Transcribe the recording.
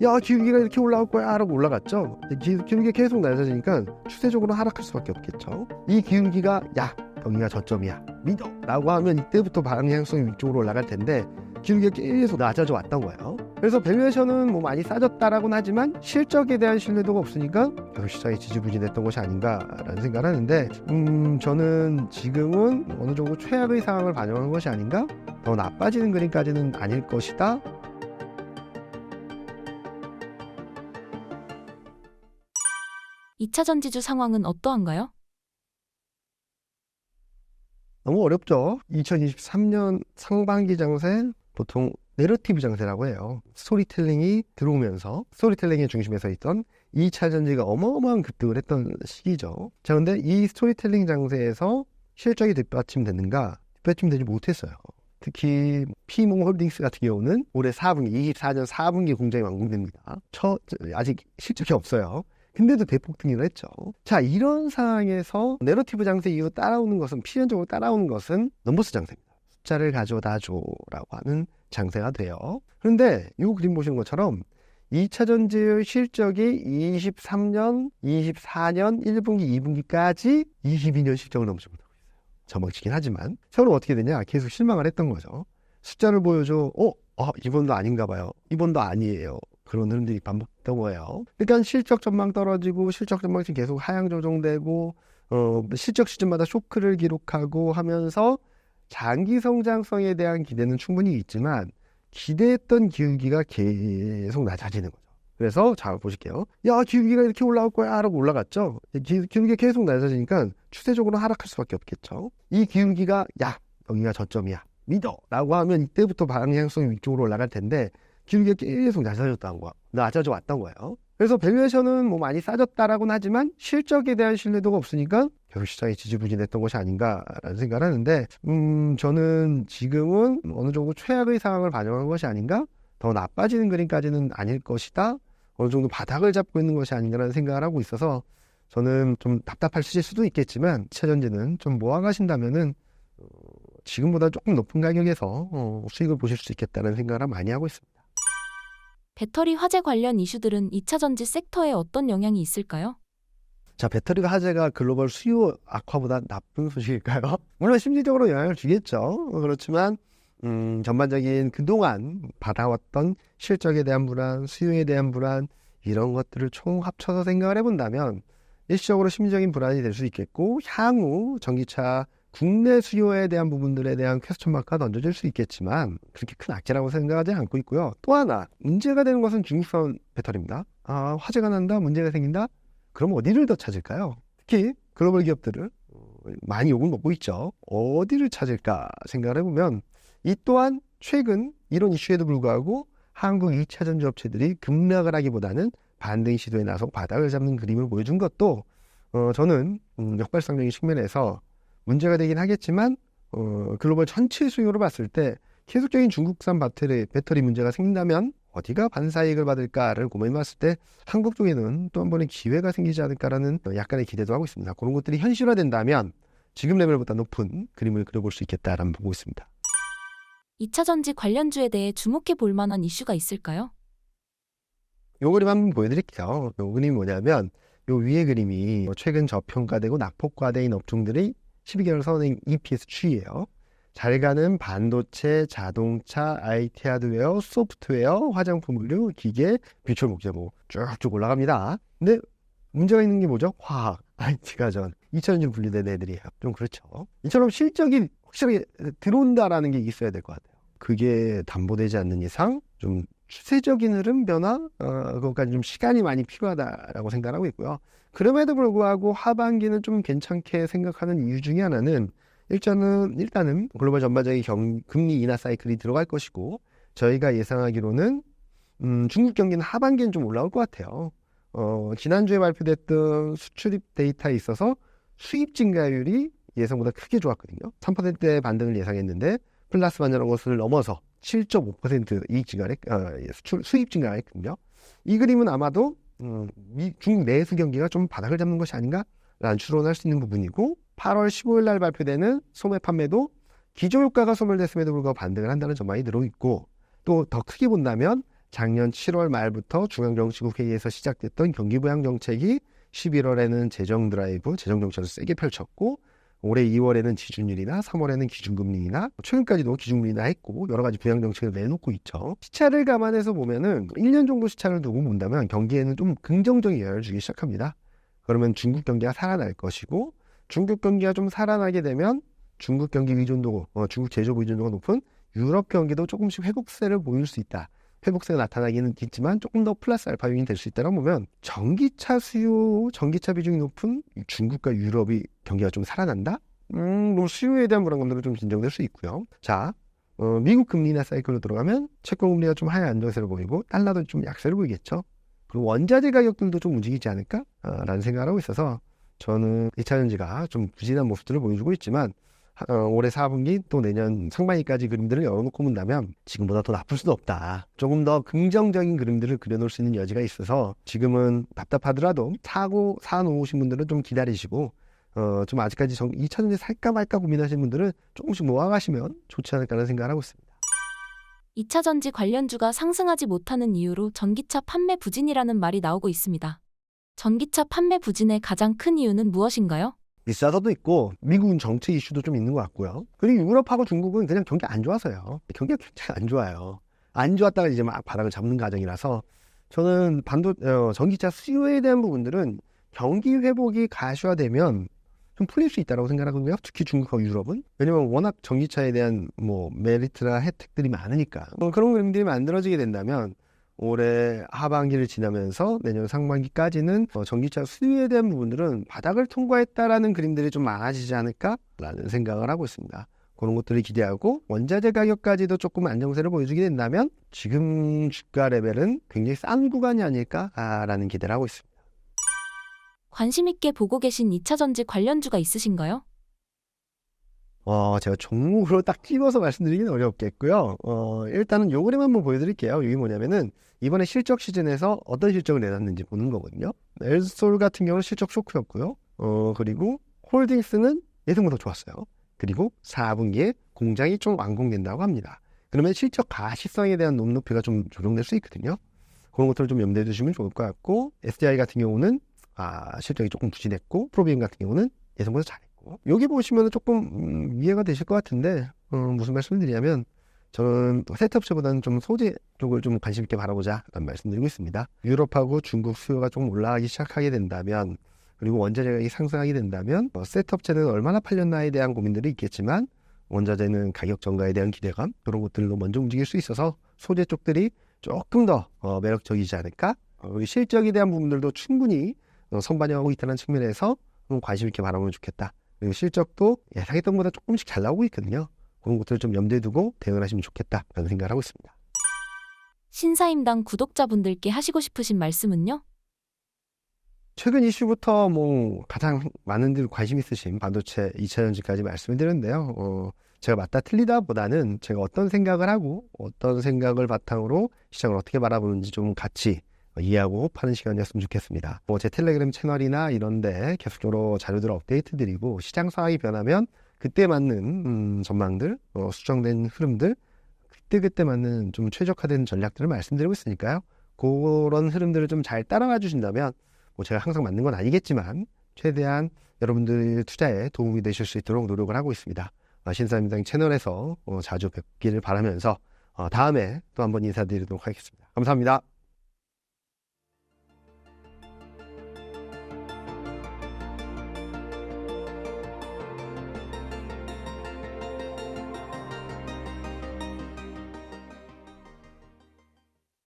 야, 기울기가 이렇게 올라올 거야 라고 올라갔죠. 기울기가 계속 낮아지니까 추세적으로 하락할 수밖에 없겠죠. 이 기울기가 야, 여기가 저점이야 믿어 라고 하면 이때부터 방향성이 위쪽으로 올라갈 텐데 기울기가 계속 낮아져 왔던 거예요. 그래서 밸류에이션은 뭐 많이 싸졌다라고는 하지만 실적에 대한 신뢰도가 없으니까 결국 시장이 지지부진했던 것이 아닌가라는 생각을 하는데 저는 지금은 어느 정도 최악의 상황을 반영한 것이 아닌가, 더 나빠지는 그림까지는 아닐 것이다. 이 차 전지주 상황은 어떠한가요? 너무 어렵죠. 2023년 상반기 장세 보통 내러티브 장세라고 해요. 스토리텔링이 들어오면서 스토리텔링의 중심에 서 있던 2차 전지가 어마어마한 급등을 했던 시기죠. 자, 근데 이 스토리텔링 장세에서 실적이 뒷받침됐는가? 뒷받침되지 못했어요. 특히 피몽홀딩스 같은 경우는 올해 4분기, 24년 4분기 공장이 완공됩니다. 아직 실적이 없어요. 근데도 대폭등을 했죠. 자, 이런 상황에서 내러티브 장세 이후 따라오는 것은, 필연적으로 따라오는 것은 넘버스 장세입니다. 숫자를 가져다 줘라고 하는 장세가 돼요. 그런데 이 그림 보시는 것처럼 2차 전지의 실적이 23년, 24년 1분기, 2분기까지 22년 실적을 넘지 못하고 있어요. 저망치긴 하지만 서로 어떻게 되냐? 계속 실망을 했던 거죠. 숫자를 보여줘. 이번도 아닌가 봐요. 이번도 아니에요. 그런 흐름들이 반복됐던 거예요. 그러니까 실적 전망 떨어지고 실적 전망이 계속 하향 조정되고 실적 시즌마다 쇼크를 기록하고 하면서 장기 성장성에 대한 기대는 충분히 있지만 기대했던 기울기가 계속 낮아지는 거죠. 그래서 자, 보실게요. 야, 기울기가 이렇게 올라올 거야 라고 올라갔죠. 기울기가 계속 낮아지니까 추세적으로 하락할 수밖에 없겠죠. 이 기울기가 야, 여기가 저점이야 믿어 라고 하면 이때부터 방향성이 위쪽으로 올라갈 텐데 기울기가 계속 낮아져 왔던 거예요. 그래서 밸류에이션은 뭐 많이 싸졌다라고는 하지만 실적에 대한 신뢰도가 없으니까 결국 시장이 지지부진했던 것이 아닌가라는 생각을 하는데 저는 지금은 어느 정도 최악의 상황을 반영한 것이 아닌가, 더 나빠지는 그림까지는 아닐 것이다, 어느 정도 바닥을 잡고 있는 것이 아닌가라는 생각을 하고 있어서 저는 좀 답답하실 수도 있겠지만 2차 전지는 좀 모아가신다면은 지금보다 조금 높은 가격에서 수익을 보실 수 있겠다는 생각을 많이 하고 있습니다. 배터리 화재 관련 이슈들은 2차 전지 섹터에 어떤 영향이 있을까요? 자, 배터리가 화재가 글로벌 수요 악화보다 나쁜 소식일까요? 물론 심리적으로 영향을 주겠죠. 그렇지만 전반적인 그동안 받아왔던 실적에 대한 불안, 수요에 대한 불안, 이런 것들을 총 합쳐서 생각을 해본다면 일시적으로 심리적인 불안이 될 수 있겠고, 향후 전기차 국내 수요에 대한 부분들에 대한 퀘스천 마크가 던져질 수 있겠지만 그렇게 큰 악재라고 생각하지 않고 있고요. 또 하나 문제가 되는 것은 중국산 배터리입니다. 화재가 난다, 문제가 생긴다? 그럼 어디를 더 찾을까요? 특히 글로벌 기업들을 많이 욕을 먹고 있죠. 어디를 찾을까 생각을 해보면 이 또한 최근 이런 이슈에도 불구하고 한국 2차 전지 업체들이 급락을 하기보다는 반등 시도에 나서고 바닥을 잡는 그림을 보여준 것도 저는 역발상적인 측면에서 문제가 되긴 하겠지만 글로벌 전체 수요로 봤을 때 계속적인 중국산 배터리 문제가 생긴다면 어디가 반사이익을 받을까를 고민해봤을 때 한국 쪽에는 또 한 번의 기회가 생기지 않을까라는 약간의 기대도 하고 있습니다. 그런 것들이 현실화된다면 지금 레벨보다 높은 그림을 그려볼 수 있겠다라는 보고 있습니다. 2차 전지 관련주에 대해 주목해 볼 만한 이슈가 있을까요? 요 그림 한번 보여드릴게요. 요 그림이 뭐냐면 요 위에 그림이 최근 저평가되고 낙폭과대인 업종들의 12개월 선행 EPS 추이예요. 잘 가는 반도체, 자동차, IT 하드웨어, 소프트웨어, 화장품 의류, 기계, 비추얼 목재고 쭉쭉 올라갑니다. 근데 문제가 있는 게 뭐죠? 화학, IT 가전, 2차전지로 분류된 애들이에요. 좀 그렇죠. 이처럼 실적이 확실하게 들어온다라는 게 있어야 될 것 같아요. 그게 담보되지 않는 이상 좀 추세적인 흐름 변화, 그것까지 좀 시간이 많이 필요하다라고 생각하고 있고요. 그럼에도 불구하고 하반기는 좀 괜찮게 생각하는 이유 중에 하나는 일단은 글로벌 전반적인 금리 인하 사이클이 들어갈 것이고, 저희가 예상하기로는 중국 경기는 하반기는 좀 올라올 것 같아요. 지난주에 발표됐던 수출입 데이터에 있어서 수입 증가율이 예상보다 크게 좋았거든요. 3%의 반등을 예상했는데 플러스 반전한 것을 넘어서 7.5% 이익 증가를 수입 증가를 했거든요. 이 그림은 아마도 중국 내수 경기가 좀 바닥을 잡는 것이 아닌가라는 추론할 수 있는 부분이고, 8월 15일 날 발표되는 소매 판매도 기저효과가 소멸됐음에도 불구하고 반등을 한다는 전망이 들어있고, 또 더 크게 본다면 작년 7월 말부터 중앙정치국 회의에서 시작됐던 경기부양 정책이 11월에는 재정 드라이브, 재정 정책을 세게 펼쳤고 올해 2월에는 지준율이나 3월에는 기준금리나 최근까지도 기준금리나 했고 여러 가지 부양 정책을 내놓고 있죠. 시차를 감안해서 보면은 1년 정도 시차를 두고 본다면 경기에는 좀 긍정적인 영향을 주기 시작합니다. 그러면 중국 경기가 살아날 것이고 중국 경기가 좀 살아나게 되면 중국 경기 의존도, 중국 제조업 의존도가 높은 유럽 경기도 조금씩 회복세를 보일 수 있다. 회복세가 나타나기는 있지만 조금 더 플러스 알파 요인이 될 수 있다고 보면 전기차 수요, 전기차 비중이 높은 중국과 유럽이 경기가 좀 살아난다? 뭐 수요에 대한 불안감들은 좀 진정될 수 있고요. 자, 미국 금리나 사이클로 들어가면 채권 금리가 좀 하향 안정세를 보이고 달러도 좀 약세를 보이겠죠. 그리고 원자재 가격들도 좀 움직이지 않을까? 라는 생각을 하고 있어서 저는 2차전지가 좀 부진한 모습들을 보여주고 있지만 올해 4분기 또 내년 상반기까지 그림들을 열어놓고 본다면 지금보다 더 나쁠 수도 없다. 조금 더 긍정적인 그림들을 그려놓을 수 있는 여지가 있어서 지금은 답답하더라도 사놓으신 분들은 좀 기다리시고 좀 아직까지 2차전지 살까 말까 고민하시는 분들은 조금씩 모아가시면 좋지 않을까라는 생각을 하고 있습니다. 2차전지 관련주가 상승하지 못하는 이유로 전기차 판매 부진이라는 말이 나오고 있습니다. 전기차 판매 부진의 가장 큰 이유는 무엇인가요? 비싸서도 있고 미국은 정책 이슈도 좀 있는 것 같고요. 그리고 유럽하고 중국은 그냥 경기 안 좋아서요. 경기가 굉장히 안 좋아요. 안 좋았다가 이제 막 바닥을 잡는 과정이라서 저는 전기차 수요에 대한 부분들은 경기 회복이 가시화되면 좀 풀릴 수 있다고 생각하거든요. 특히 중국하고 유럽은. 왜냐면 워낙 전기차에 대한 메리트나 혜택들이 많으니까. 그런 그림들이 만들어지게 된다면 올해 하반기를 지나면서 내년 상반기까지는 전기차 수요에 대한 부분들은 바닥을 통과했다라는 그림들이 좀 많아지지 않을까라는 생각을 하고 있습니다. 그런 것들을 기대하고 원자재 가격까지도 조금 안정세를 보여주게 된다면 지금 주가 레벨은 굉장히 싼 구간이 아닐까라는 기대를 하고 있습니다. 관심 있게 보고 계신 2차전지 관련주가 있으신가요? 제가 종목으로 딱 찍어서 말씀드리기는 어렵겠고요. 일단은 요 그림 한번 보여드릴게요. 이게 뭐냐면은 이번에 실적 시즌에서 어떤 실적을 내놨는지 보는 거거든요. 엘솔 같은 경우는 실적 쇼크였고요. 그리고 홀딩스는 예상보다 좋았어요. 그리고 4분기에 공장이 좀 완공된다고 합니다. 그러면 실적 가시성에 대한 높이가 좀 조정될 수 있거든요. 그런 것들을 좀 염두에 두시면 좋을 것 같고 SDI 같은 경우는 실적이 조금 부진했고 프로비움 같은 경우는 예상보다 잘했고 여기 보시면 조금 이해가 되실 것 같은데 무슨 말씀을 드리냐면 저는 세트업체보다는 좀 소재 쪽을 좀 관심 있게 바라보자 라는 말씀드리고 있습니다. 유럽하고 중국 수요가 좀 올라가기 시작하게 된다면 그리고 원자재 가격이 상승하게 된다면 세트업체는 얼마나 팔렸나에 대한 고민들이 있겠지만 원자재는 가격 전가에 대한 기대감 그런 것들로 먼저 움직일 수 있어서 소재 쪽들이 조금 더 매력적이지 않을까? 그리고 실적에 대한 부분들도 충분히 선반영하고 있다는 측면에서 관심 있게 바라보면 좋겠다. 그리고 실적도 예상했던 것보다 조금씩 잘 나오고 있거든요. 그런 것들을 좀 염두에 두고 대응을 하시면 좋겠다라는 생각을 하고 있습니다. 신사임당 구독자분들께 하시고 싶으신 말씀은요? 최근 이슈부터 가장 많은 들 관심 있으신 반도체 2차전지까지 말씀을 드렸는데요. 제가 맞다 틀리다 보다는 제가 어떤 생각을 하고 어떤 생각을 바탕으로 시장을 어떻게 바라보는지 좀 같이 이해하고 파는 시간이었으면 좋겠습니다. 제 텔레그램 채널이나 이런데 계속적으로 자료들을 업데이트 드리고 시장 상황이 변하면 그때 맞는 전망들, 수정된 흐름들, 그때 맞는 좀 최적화된 전략들을 말씀드리고 있으니까요. 그런 흐름들을 좀 잘 따라가 주신다면 제가 항상 맞는 건 아니겠지만 최대한 여러분들 투자에 도움이 되실 수 있도록 노력을 하고 있습니다. 신사임당 채널에서 자주 뵙기를 바라면서 다음에 또 한번 인사드리도록 하겠습니다. 감사합니다.